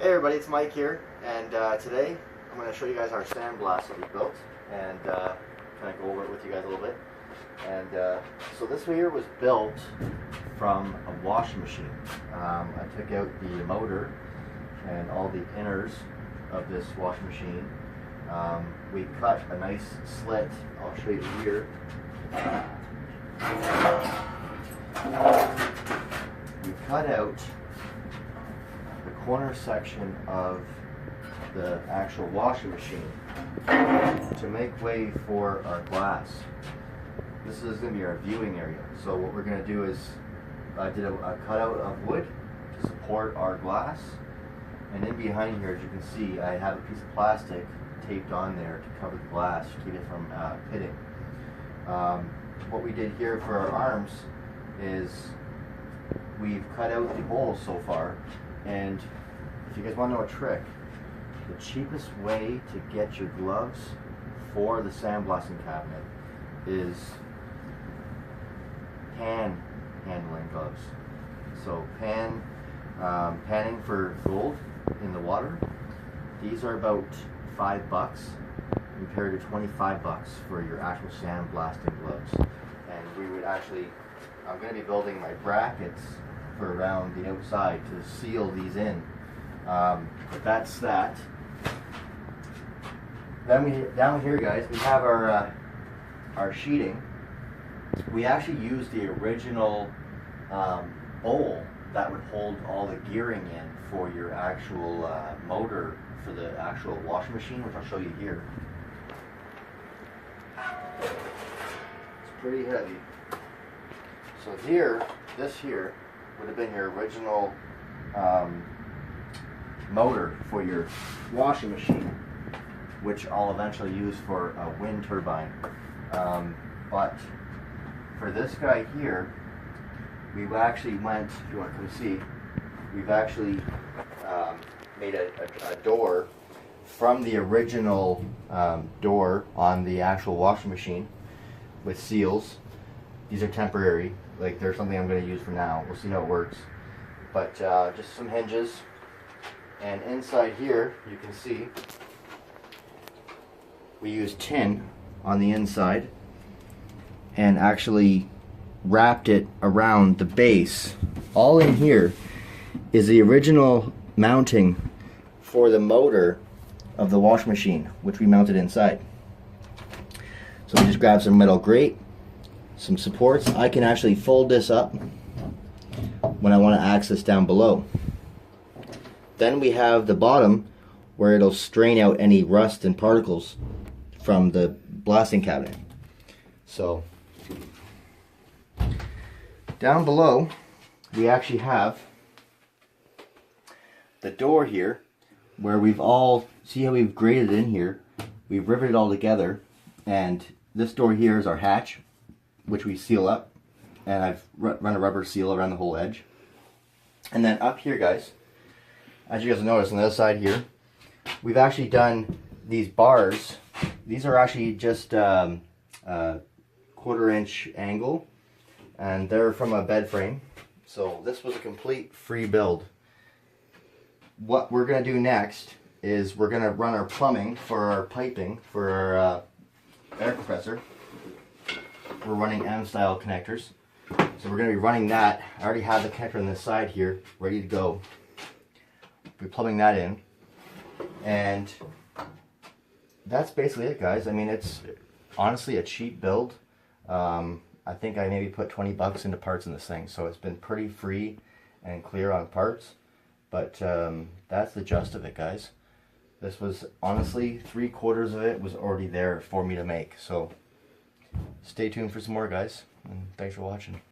Hey everybody, it's Mike here, and today I'm going to show you guys our sandblast that we built, and kind of go over it with you guys a little bit. And so this here was built from a washing machine. I took out the motor and all the inners of this washing machine. We cut a nice slit. I'll show you here. We cut out the corner section of the actual washing machine to make way for our glass. This is going to be our viewing area. So what we're going to do is I did a cutout of wood to support our glass, and in behind here, as you can see, I have a piece of plastic taped on there to cover the glass to keep it from pitting. What we did here for our arms is we've cut out the holes so far, and if you guys want to know a trick, the cheapest way to get your gloves for the sandblasting cabinet is pan handling gloves. So panning for gold in the water, these are about $5 compared to $25 for your actual sandblasting gloves. And we would actually, I'm going to be building my brackets for around the outside to seal these in. But that's that. Then down here, guys, we have our sheeting. We actually used the original bowl that would hold all the gearing in for your actual motor for the actual washing machine, which I'll show you here. It's pretty heavy. So here, this here would have been your original motor for your washing machine, which I'll eventually use for a wind turbine. But for this guy here, we actually went, if you want to come see, we've actually made a door from the original door on the actual washing machine with seals. These are temporary, like they're something I'm going to use for now. We'll see how it works. But just some hinges. And inside here, you can see, we use tin on the inside and actually wrapped it around the base. All in here is the original mounting for the motor of the washing machine, which we mounted inside. So we just grab some metal grate, some supports. I can actually fold this up when I want to access down below. Then we have the bottom where it'll strain out any rust and particles from the blasting cabinet. So down below we actually have the door here where we've all, see how we've grated in here, we've riveted it all together, and this door here is our hatch, which we seal up, and I've run a rubber seal around the whole edge. And then up here, guys, as you guys notice on the other side here, we've actually done these bars. These are actually just a 1/4-inch angle, and they're from a bed frame. So this was a complete free build. What we're going to do next is we're going to run our plumbing for our piping for our air compressor. We're running M-style connectors. So we're going to be running that. I already have the connector on this side here ready to go. We're plumbing that in, and that's basically it, guys. I mean, it's honestly a cheap build. I think I maybe put $20 into parts in this thing, so it's been pretty free and clear on parts. But that's the gist of it, guys. This was honestly 3/4 of it was already there for me to make. So stay tuned for some more, guys, and thanks for watching.